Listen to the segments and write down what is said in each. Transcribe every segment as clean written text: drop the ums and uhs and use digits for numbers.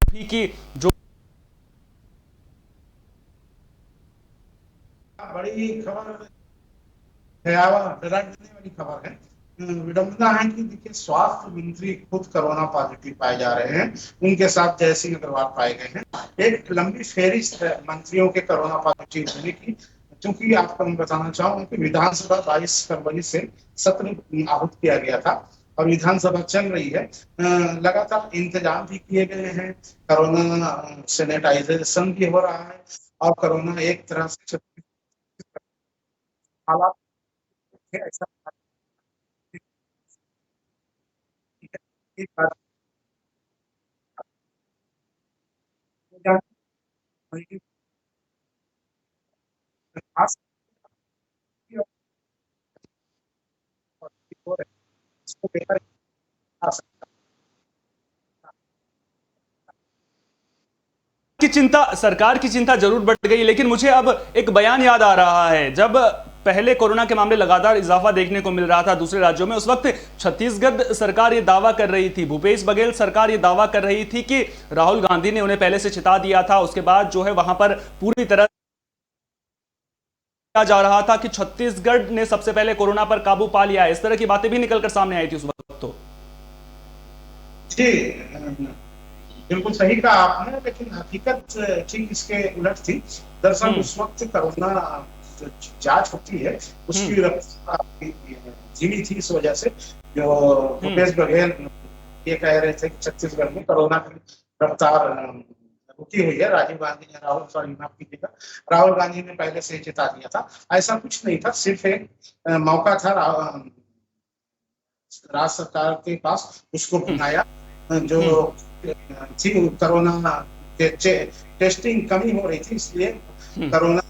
भी कि जो बड़ी खबर भयावह विराट देने वाली खबर है। विडंबना है कि देखिए स्वास्थ्य मंत्री खुद कोरोना पॉजिटिव पाए जा रहे हैं। उनके साथ जयसिंह अग्रवाल पाए गए हैं। एक लंबी फेहरिस्त है मंत्रियों के कोरोना पॉजिटिव होने की। क्योंकि आपको मैं बताना चाहूंगा कि विधानसभा 22 फरवरी से सत्र आहूत किया गया था और विधानसभा चल रही है। लगातार इंतजाम भी किए गए हैं। कोरोना सैनिटाइजेशन भी हो रहा है और कोरोना एक तरह से हालात ऐसा खास इसको बेहतर आ सकता की चिंता, सरकार की चिंता जरूर बढ़ गई, लेकिन मुझे अब एक बयान याद आ रहा है। जब पहले कोरोना के मामले लगातार इजाफा देखने को मिल रहा था दूसरे राज्यों में, उस वक्त छत्तीसगढ़ सरकार ये दावा कर रही थी, भूपेश बघेल सरकार ये दावा कर रही थी कि राहुल गांधी ने उन्हें पहले से चिता दिया था। उसके बाद जो है वहां पर पूरी तरह जा रहा था कि छत्तीसगढ़ ने सबसे पहले कोरोना पर काबू पा लिया है। इस तरह की बातें भी निकलकर सामने आई थी उस वक्त तो। जी। बिल्कुल सही कहा आपने, लेकिन हकीकत ठीक इसके उलट थी। दरअसल हम्म। उस वक्त कोरोना जो जांच होती है हम्म। उसकी रफ्तार काफी धीमी थी। इस वजह से जो हम्म। भूपेश बघेल ये कह रहे थे कि छत्तीसगढ़ में कोरोना की रफ्तार रुकी हुई है। राजीव गांधी ने राहुल सॉरी माफ कीजिएगा, राहुल गांधी ने पहले से ही चेता दिया था। ऐसा कुछ नहीं था, सिर्फ एक मौका था राज्य सरकार के पास उसको हम्म। भुनाया। जो हम्म। थी कोरोना के टेस्टिंग कमी हो रही थी, इसलिए हम्म। कोरोना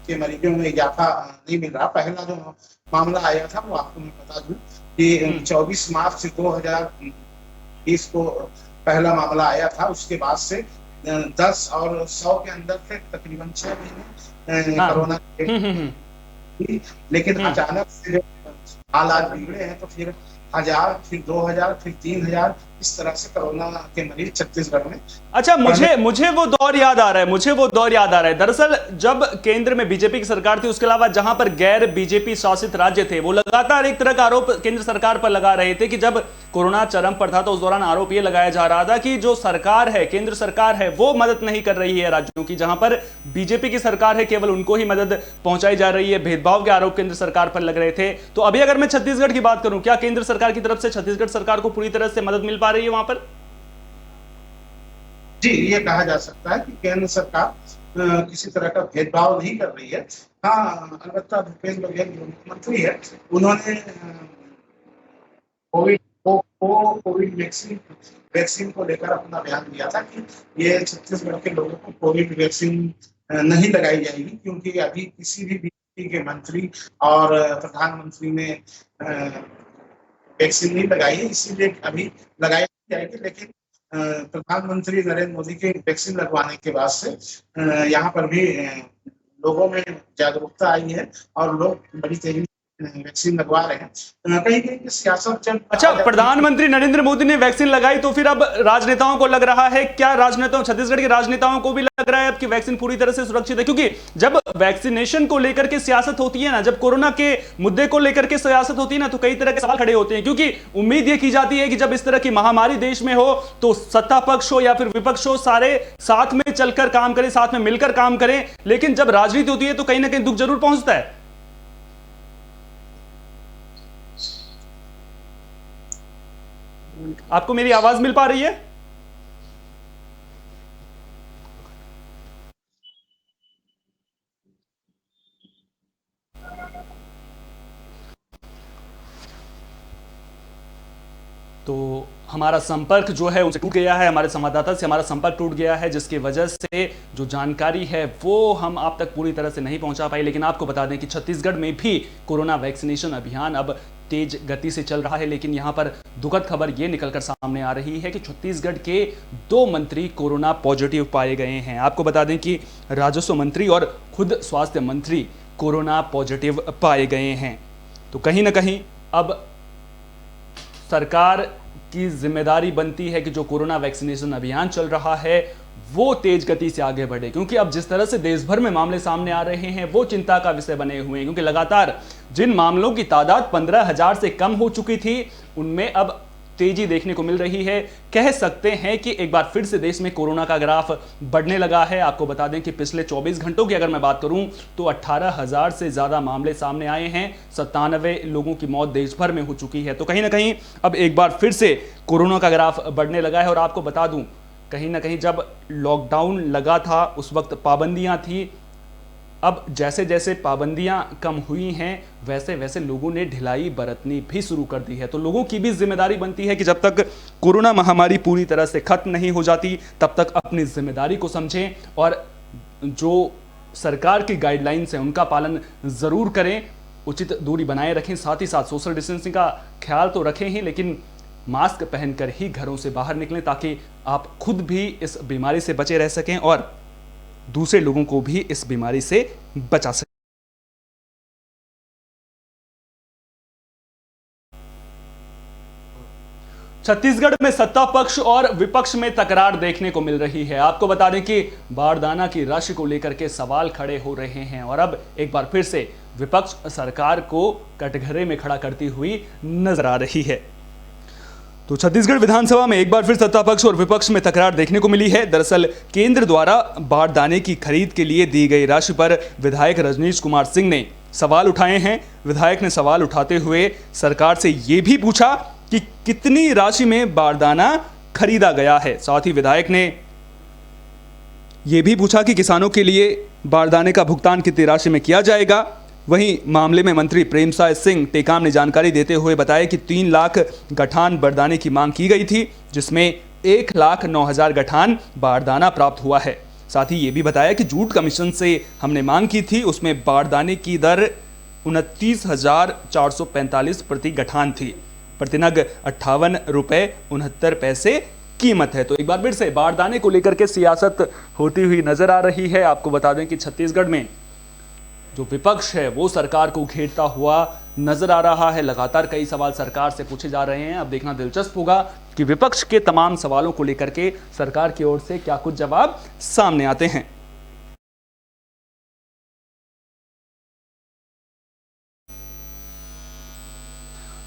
के मरीजों में इजाफा नहीं मिल रहा। पहला जो मामला आया था वो आपको मैं बता दूं कि हम्म। 24 मार्च 2020 को पहला मामला आया था। उसके बाद से 10 और 100 के अंदर थे तकरीबन 6 महीने हाँ। कोरोना थी। लेकिन हम्म। अचानक से हालात बिगड़े हैं तो फिर 1000, फिर 2000, फिर 3000 इस तरह से कोरोना के मरीज छत्तीसगढ़ में अच्छा, बढ़ने। मुझे मुझे वो दौर याद आ रहा है, मुझे वो दौर याद आ रहा है। दरअसल जब केंद्र में बीजेपी की सरकार थी, उसके अलावा जहां पर गैर बीजेपी शासित राज्य थे, वो लगातार एक तरह का आरोप केंद्र सरकार पर लगा रहे थे कि जब कोरोना चरम पर था तो उस दौरान आरोप ये लगाया जा रहा था कि जो सरकार है, केंद्र सरकार है, वो मदद नहीं कर रही है राज्यों की। जहां पर बीजेपी की सरकार है, केवल उनको ही मदद पहुंचाई जा रही है। भेदभाव के आरोप केंद्र सरकार पर लग रहे थे। तो अभी अगर मैं छत्तीसगढ़ की बात करूं, क्या केंद्र सरकार की तरफ से छत्तीसगढ़ सरकार को पूरी तरह से मदद मिल पा रही है वहां पर? जी, ये कहा जा सकता है कि केंद्र सरकार किसी तरह का भेदभाव नहीं कर रही है। हाँ, अलबत्ता भूपेश बघेल जो मुख्यमंत्री है उन्होंने कोविड कोविड वैक्सीन वैक्सीन को लेकर अपना बयान दिया था कि ये छत्तीसगढ़ के लोगों को कोविड वैक्सीन नहीं लगाई जाएगी, क्योंकि अभी किसी भी बीजेपी के मंत्री और प्रधानमंत्री ने वैक्सीन नहीं लगाई है, इसीलिए अभी लगाई जाएगी। लेकिन प्रधानमंत्री नरेंद्र मोदी के वैक्सीन लगवाने के बाद से यहाँ पर भी लोगों में जागरूकता आई है और लोग बड़ी तेजी वैक्सीन लगवा रहे हैं। कहीं कहीं सियासत जब अच्छा, आ जाती है। प्रधानमंत्री नरेंद्र मोदी ने वैक्सीन लगाई तो फिर अब राजनेताओं को लग रहा है, क्या राजनेताओं, छत्तीसगढ़ के राजनेताओं को भी लग रहा है अब कि वैक्सीन पूरी तरह से सुरक्षित है? क्योंकि जब वैक्सीनेशन को लेकर के सियासत होती है ना, जब कोरोना के मुद्दे को लेकर के सियासत होती है ना, तो कई तरह के सवाल खड़े होते हैं। क्योंकि उम्मीद यह की जाती है कि जब इस तरह की महामारी देश में हो तो सत्ता पक्ष हो या फिर विपक्ष हो, सारे साथ में चलकर काम करें, साथ में मिलकर काम करें। लेकिन जब राजनीति होती है तो कहीं ना कहीं दुख जरूर पहुंचता है। आपको मेरी आवाज मिल पा रही है? तो हमारा संपर्क जो है उनसे टूट गया है, हमारे संवाददाता से हमारा संपर्क टूट गया है, जिसकी वजह से जो जानकारी है वो हम आप तक पूरी तरह से नहीं पहुंचा पाए। लेकिन आपको बता दें कि छत्तीसगढ़ में भी कोरोना वैक्सीनेशन अभियान अब तेज गति से चल रहा है। लेकिन यहां पर दुखद खबर यह निकलकर सामने आ रही है कि छत्तीसगढ़ के 2 मंत्री कोरोना पॉजिटिव पाए गए हैं। आपको बता दें कि राजस्व मंत्री और खुद स्वास्थ्य मंत्री कोरोना पॉजिटिव पाए गए हैं। तो कहीं ना कहीं अब सरकार की जिम्मेदारी बनती है कि जो कोरोना वैक्सीनेशन अभियान चल रहा है वो तेज गति से आगे बढ़े, क्योंकि अब जिस तरह से देश भर में मामले सामने आ रहे हैं वो चिंता का विषय बने हुए हैं। क्योंकि लगातार जिन मामलों की तादाद 15,000 से कम हो चुकी थी उनमें अब तेजी देखने को मिल रही है। कह सकते हैं कि एक बार फिर से देश में कोरोना का ग्राफ बढ़ने लगा है। आपको बता दें कि पिछले 24 घंटों की अगर मैं बात करूं तो 18,000 से ज्यादा मामले सामने आए हैं। 97 लोगों की मौत देश भर में हो चुकी है। तो कहीं ना कहीं अब एक बार फिर से कोरोना का ग्राफ बढ़ने लगा है। और आपको बता दूं, कहीं ना कहीं जब लॉकडाउन लगा था उस वक्त पाबंदियां थी, अब जैसे जैसे पाबंदियां कम हुई हैं वैसे वैसे लोगों ने ढिलाई बरतनी भी शुरू कर दी है। तो लोगों की भी जिम्मेदारी बनती है कि जब तक कोरोना महामारी पूरी तरह से खत्म नहीं हो जाती तब तक अपनी जिम्मेदारी को समझें और जो सरकार की गाइडलाइंस हैं उनका पालन ज़रूर करें, उचित दूरी बनाए रखें, साथ ही साथ सोशल डिस्टेंसिंग का ख्याल तो रखें ही, लेकिन मास्क पहनकर ही घरों से बाहर निकलें ताकि आप खुद भी इस बीमारी से बचे रह सकें और दूसरे लोगों को भी इस बीमारी से बचा सकें। छत्तीसगढ़ में सत्ता पक्ष और विपक्ष में तकरार देखने को मिल रही है। आपको बता दें कि बारदाना की राशि को लेकर के सवाल खड़े हो रहे हैं और अब एक बार फिर से विपक्ष सरकार को कटघरे में खड़ा करती हुई नजर आ रही है। तो छत्तीसगढ़ विधानसभा में एक बार फिर सत्ता पक्ष और विपक्ष में तकरार देखने को मिली है। दरअसल केंद्र द्वारा बारदाने की खरीद के लिए दी गई राशि पर विधायक रजनीश कुमार सिंह ने सवाल उठाए हैं। विधायक ने सवाल उठाते हुए सरकार से यह भी पूछा कि कितनी राशि में बारदाना खरीदा गया है। साथ ही विधायक ने यह भी पूछा कि किसानों के लिए बारदाने का भुगतान कितनी राशि में किया जाएगा। वहीं मामले में मंत्री प्रेमसाय सिंह टेकाम ने जानकारी देते हुए बताया कि 3 लाख गठान बारदाने की मांग की गई थी, जिसमें 1,09,000 गठान बारदाना प्राप्त हुआ है। साथ ही ये भी बताया कि जूट कमीशन से हमने मांग की थी, उसमें बारदाने की दर 29,445 प्रति गठान थी। प्रतिनग 58 रुपये 69 पैसे कीमत है। तो एक बार फिर से बारदाने को लेकर के सियासत होती हुई नजर आ रही है। आपको बता दें कि छत्तीसगढ़ में जो विपक्ष है वो सरकार को घेरता हुआ नजर आ रहा है। लगातार कई सवाल सरकार से पूछे जा रहे हैं। अब देखना दिलचस्प होगा कि विपक्ष के तमाम सवालों को लेकर के सरकार की ओर से क्या कुछ जवाब सामने आते हैं।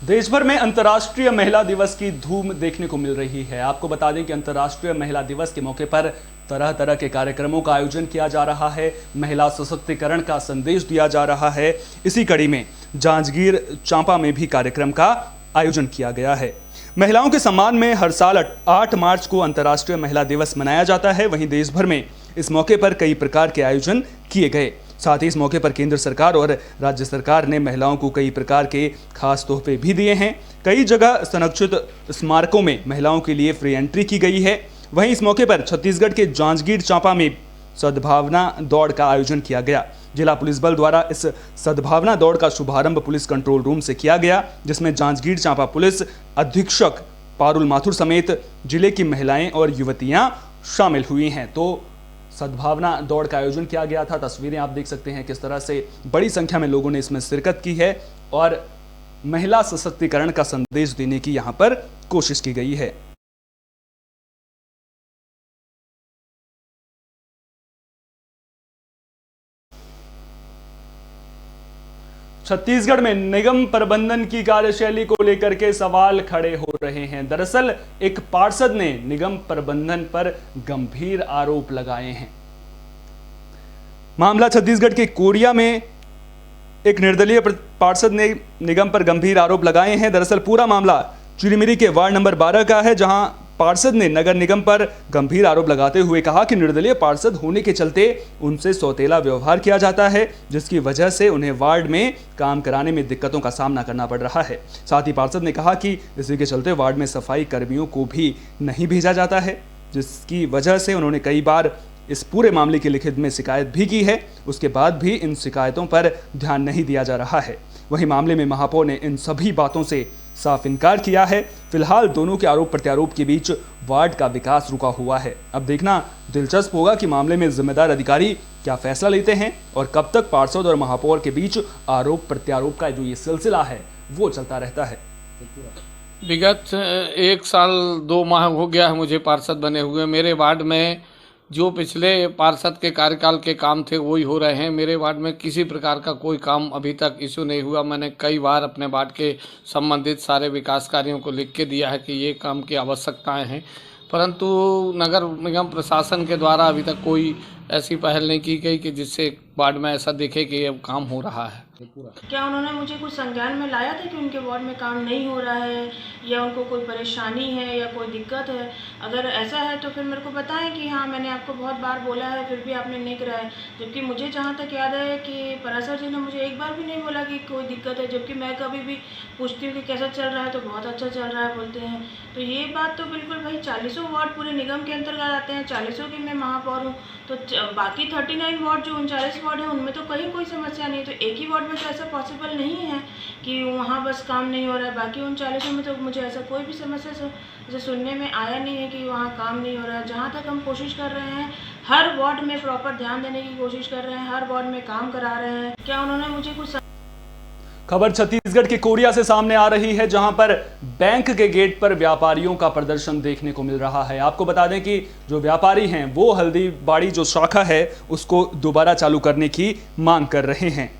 देश भर में अंतर्राष्ट्रीय महिला दिवस की धूम देखने को मिल रही है। आपको बता दें कि अंतर्राष्ट्रीय महिला दिवस के मौके पर तरह तरह के कार्यक्रमों का आयोजन किया जा रहा है। महिला सशक्तिकरण का संदेश दिया जा रहा है। इसी कड़ी में जांजगीर चांपा में भी कार्यक्रम का आयोजन किया गया है। महिलाओं के सम्मान में हर साल 8 मार्च को अंतर्राष्ट्रीय महिला दिवस मनाया जाता है। वहीं देश भर में इस मौके पर कई प्रकार के आयोजन किए गए। साथ ही इस मौके पर केंद्र सरकार और राज्य सरकार ने महिलाओं को कई प्रकार के खास तोहफे भी दिए हैं। कई जगह संरक्षित स्मारकों में महिलाओं के लिए फ्री एंट्री की गई है। वहीं इस मौके पर छत्तीसगढ़ के जांजगीर चांपा में सद्भावना दौड़ का आयोजन किया गया। जिला पुलिस बल द्वारा इस सद्भावना दौड़ का शुभारंभ पुलिस कंट्रोल रूम से किया गया, जिसमें जांजगीर चांपा पुलिस अधीक्षक पारुल माथुर समेत जिले की महिलाएं और युवतियां शामिल हुई हैं। तो सद्भावना दौड़ का आयोजन किया गया था। तस्वीरें आप देख सकते हैं किस तरह से बड़ी संख्या में लोगों ने इसमें शिरकत की है और महिला सशक्तिकरण का संदेश देने की यहां पर कोशिश की गई है। छत्तीसगढ़ में निगम प्रबंधन की कार्यशैली को लेकर के सवाल खड़े हो रहे हैं। दरअसल एक पार्षद ने निगम प्रबंधन पर गंभीर आरोप लगाए हैं। मामला छत्तीसगढ़ के कोरिया में एक निर्दलीय पार्षद ने निगम पर गंभीर आरोप लगाए हैं। दरअसल पूरा मामला चिड़िमिरी के वार्ड नंबर 12 का है, जहां पार्षद ने नगर निगम पर गंभीर आरोप लगाते हुए कहा कि निर्दलीय पार्षद होने के चलते उनसे सौतेला व्यवहार किया जाता है, जिसकी वजह से उन्हें वार्ड में काम कराने में दिक्कतों का सामना करना पड़ रहा है। साथ ही पार्षद ने कहा कि इसी के चलते वार्ड में सफाई कर्मियों को भी नहीं भेजा जाता है, जिसकी वजह से उन्होंने कई बार इस पूरे मामले की लिखित में शिकायत भी की है। उसके बाद भी इन शिकायतों पर ध्यान नहीं दिया जा रहा है। वहीं मामले में महापौर ने इन सभी बातों से साफ इनकार किया है। फिलहाल दोनों के आरोप प्रत्यारोप के बीच वार्ड का विकास रुका हुआ है। अब देखना दिलचस्प होगा कि मामले में जिम्मेदार अधिकारी क्या फैसला लेते हैं और कब तक पार्षद और महापौर के बीच आरोप प्रत्यारोप का जो ये सिलसिला है वो चलता रहता है। विगत 1 साल 2 माह हो गया है मुझे पार्षद बने हुए। मेरे वार्ड में जो पिछले पार्षद के कार्यकाल के काम थे वही हो रहे हैं। मेरे वार्ड में किसी प्रकार का कोई काम अभी तक इशू नहीं हुआ। मैंने कई बार अपने वार्ड के संबंधित सारे विकास कार्यों को लिख के दिया है कि ये काम की आवश्यकताएं हैं, परंतु नगर निगम प्रशासन के द्वारा अभी तक कोई ऐसी पहल नहीं की गई कि जिससे वार्ड में ऐसा दिखे कि अब काम हो रहा है। क्या उन्होंने मुझे कुछ संज्ञान में लाया था कि उनके वार्ड में काम नहीं हो रहा है या उनको कोई परेशानी है या कोई दिक्कत है? अगर ऐसा है तो फिर मेरे को बताएं कि हाँ मैंने आपको बहुत बार बोला है फिर भी आपने नहीं कराया। जबकि मुझे जहाँ तक याद है कि परासर जी ने मुझे एक बार भी नहीं बोला कि कोई दिक्कत है, जबकि मैं कभी भी पूछती हूँ कि कैसा चल रहा है तो बहुत अच्छा चल रहा है बोलते हैं। तो ये बात तो बिल्कुल भाई 40 वार्ड पूरे निगम के अंतर्गत आते हैं, 40 की मैं महापौर हूँ, तो बाकी 39 वार्ड जो 39 वार्ड है उनमें तो कहीं कोई समस्या नहीं है। तो एक ही वार्ड में तो ऐसा पॉसिबल नहीं है कि वहाँ बस काम नहीं हो रहा है, बाकी 39 में तो मुझे ऐसा कोई भी समस्या से सुनने में आया नहीं है कि वहाँ काम नहीं हो रहा है। जहाँ तक हम कोशिश कर रहे हैं हर वार्ड में प्रॉपर ध्यान देने की कोशिश कर रहे हैं, हर वार्ड में काम करा रहे हैं। क्या उन्होंने मुझे कुछ खबर छत्तीसगढ़ के कोरिया से सामने आ रही है, जहां पर बैंक के गेट पर व्यापारियों का प्रदर्शन देखने को मिल रहा है। आपको बता दें कि जो व्यापारी हैं वो हल्दीबाड़ी जो शाखा है उसको दोबारा चालू करने की मांग कर रहे हैं।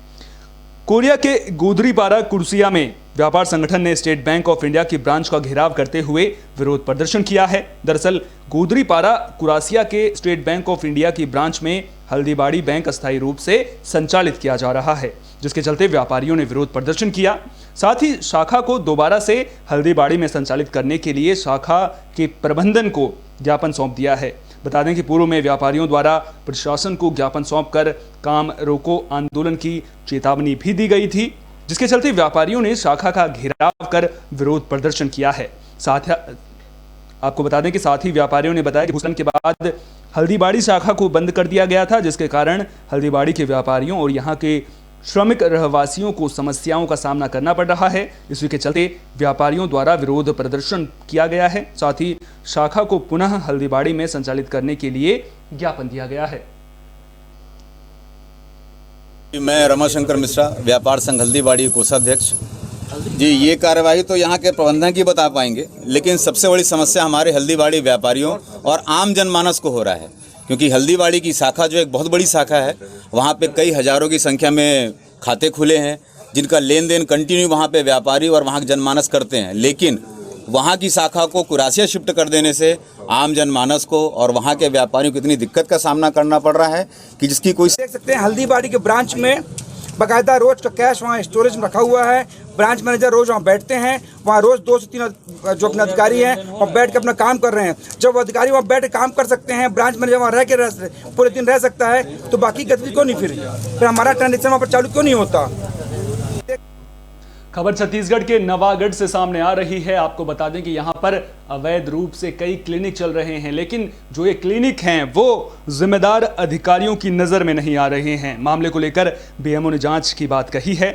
कोरिया के गुदरीपारा कुर्सिया में व्यापार संगठन ने स्टेट बैंक ऑफ इंडिया की ब्रांच का घेराव करते हुए विरोध प्रदर्शन किया है। दरअसल गुदरीपारा कुरासिया के स्टेट बैंक ऑफ इंडिया की ब्रांच में हल्दीबाड़ी बैंक अस्थायी रूप से संचालित किया जा रहा है, जिसके चलते व्यापारियों ने विरोध प्रदर्शन किया। साथ ही शाखा को दोबारा से हल्दीबाड़ी में संचालित करने के लिए शाखा के प्रबंधन को ज्ञापन सौंप दिया है। बता दें कि पूर्व में व्यापारियों द्वारा प्रशासन को ज्ञापन सौंपकर काम रोको आंदोलन की चेतावनी भी दी गई थी, जिसके चलते व्यापारियों ने शाखा का घेराव कर विरोध प्रदर्शन किया है। साथ आपको बता दें कि साथ ही व्यापारियों ने बताया कि भूस्खलन के बाद हल्दीबाड़ी शाखा को बंद कर दिया गया था, जिसके कारण हल्दीबाड़ी के व्यापारियों और यहाँ के श्रमिक रहवासियों को समस्याओं का सामना करना पड़ रहा है। इसी के चलते व्यापारियों द्वारा विरोध प्रदर्शन किया गया है। साथ ही शाखा को पुनः हल्दीबाड़ी में संचालित करने के लिए ज्ञापन दिया गया है। मैं रमाशंकर मिश्रा, व्यापार संघ हल्दीबाड़ी कोषाध्यक्ष जी। ये कार्यवाही तो यहाँ के प्रबंधन की बता पाएंगे, लेकिन सबसे बड़ी समस्या हमारे हल्दीबाड़ी व्यापारियों और आम जनमानस को हो रहा है, क्योंकि हल्दीबाड़ी की शाखा जो एक बहुत बड़ी शाखा है, वहाँ पे कई हज़ारों की संख्या में खाते खुले हैं, जिनका लेन देन कंटिन्यू वहाँ पे व्यापारी और वहाँ के जनमानस करते हैं। लेकिन वहाँ की शाखा को कुरासिया शिफ्ट कर देने से आम जनमानस को और वहाँ के व्यापारियों को इतनी दिक्कत का सामना करना पड़ रहा है कि जिसकी कोई देख सकते हैं। हल्दीबाड़ी के ब्रांच में बाकायदा रोज का कैश वहाँ स्टोरेज में रखा हुआ है। ब्रांच मैनेजर रोज वहाँ बैठते हैं, वहाँ रोज 2 से 3 जो अपने अधिकारी हैं वहाँ बैठ के अपना काम कर रहे हैं। जब वो अधिकारी वहाँ बैठ के काम कर सकते हैं, ब्रांच मैनेजर वहाँ रह के पूरे दिन रह सकता है, तो बाकी गतिविधि क्यों नहीं फिर हमारा ट्रांजेक्शन वहाँ पर चालू क्यों नहीं होता। खबर छत्तीसगढ़ के नवागढ़ से सामने आ रही है। आपको बता दें कि यहां पर अवैध रूप से कई क्लिनिक चल रहे हैं, लेकिन जो ये क्लिनिक हैं वो जिम्मेदार अधिकारियों की नजर में नहीं आ रहे हैं। मामले को लेकर बीएमओ ने जांच की बात कही है।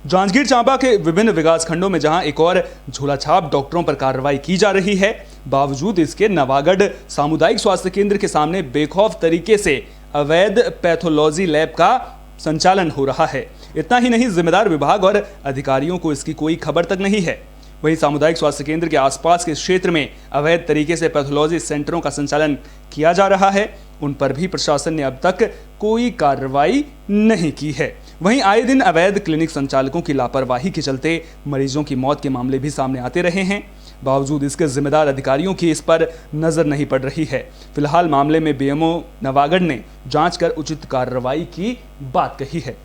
जांजगीर चांपा के विभिन्न विकास खंडों में जहां एक और झोलाछाप डॉक्टरों पर कार्रवाई की जा रही है, बावजूद इसके नवागढ़ सामुदायिक स्वास्थ्य केंद्र के सामने बेखौफ तरीके से अवैध पैथोलॉजी लैब का संचालन हो रहा है। इतना ही नहीं, जिम्मेदार विभाग और अधिकारियों को इसकी कोई खबर तक नहीं है। वहीं सामुदायिक स्वास्थ्य केंद्र के आसपास के क्षेत्र में अवैध तरीके से पैथोलॉजी सेंटरों का संचालन किया जा रहा है, उन पर भी प्रशासन ने अब तक कोई कार्रवाई नहीं की है। वहीं आए दिन अवैध क्लिनिक संचालकों की लापरवाही के चलते मरीजों की मौत के मामले भी सामने आते रहे हैं। बावजूद इसके जिम्मेदार अधिकारियों की इस पर नजर नहीं पड़ रही है। फिलहाल मामले में बीएमओ नवागढ़ ने जांच कर उचित कार्रवाई की बात कही है।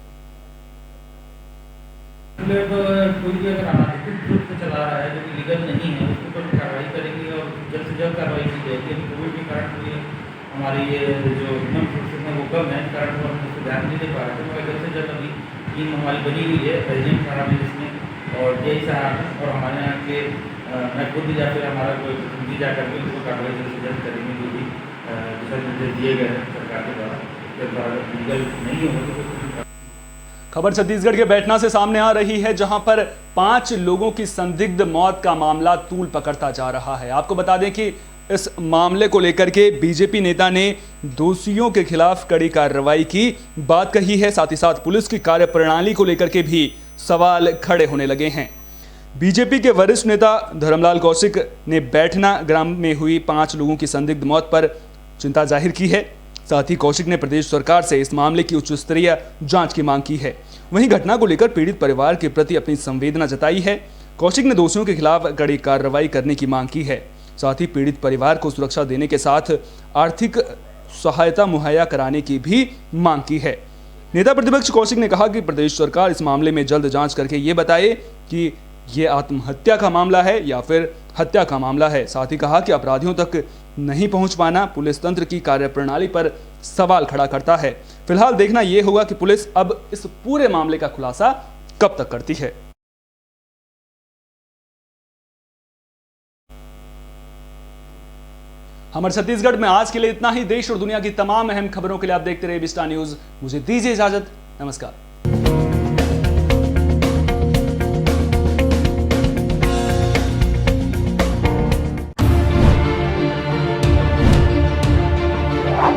कोई भी अगर अनाधिकृत रूप से चला रहा है जो कि लीगल नहीं है, उसके ऊपर कार्रवाई करेंगे और जल्द से जल्द कार्रवाई की जाएगी। अभी कोई भी कारण हुई हमारी ये जो ह्यूमन रिसोर्सेज है वो कम है, कारण हम उसको ध्यान नहीं दे पा रहे हैं। जल्द से जल्द अभी टीम हमारी बनी हुई है प्रेसिडेंट थाना में, जिसमें और जय साहब और हमारे यहाँ के मैं खुद या फिर हमारा कोई प्रतिनिधि जा करके उनको कार्रवाई जल्द से जल्द करेंगे, जो भी दिशा निर्देश दिए गए हैं सरकार के द्वारा। जब अगर लीगल नहीं होगा तो खबर छत्तीसगढ़ के बैठना से सामने आ रही है, जहां पर 5 लोगों की संदिग्ध मौत का मामला तूल पकड़ता जा रहा है। आपको बता दें कि इस मामले को लेकर के बीजेपी नेता ने दोषियों के खिलाफ कड़ी कार्रवाई की बात कही है। साथ ही साथ पुलिस की कार्यप्रणाली को लेकर के भी सवाल खड़े होने लगे हैं। बीजेपी के वरिष्ठ नेता धर्मलाल कौशिक ने बैठना ग्राम में हुई 5 लोगों की संदिग्ध मौत पर चिंता जाहिर की है। साथ ही कौशिक ने प्रदेश सरकार से इस मामले की उच्च स्तरीय जांच की मांग की है। वहीं घटना को लेकर पीड़ित परिवार के प्रति अपनी संवेदना जताई है। कौशिक ने दोषियों के खिलाफ कड़ी कार्रवाई करने की मांग की है। साथ ही पीड़ित परिवार को सुरक्षा देने के साथ आर्थिक सहायता मुहैया कराने की भी मांग की है। नेता प्रतिपक्ष कौशिक ने कहा कि प्रदेश सरकार इस मामले में जल्द जांच करके ये बताए कि ये आत्महत्या का मामला है या फिर हत्या का मामला है। साथ ही कहा कि अपराधियों तक नहीं पहुंच पाना पुलिस तंत्र की कार्यप्रणाली पर सवाल खड़ा करता है। फिलहाल देखना यह होगा कि पुलिस अब इस पूरे मामले का खुलासा कब तक करती है। हमारे छत्तीसगढ़ में आज के लिए इतना ही। देश और दुनिया की तमाम अहम खबरों के लिए आप देखते रहिए विस्टा न्यूज। मुझे दीजिए इजाजत। नमस्कार।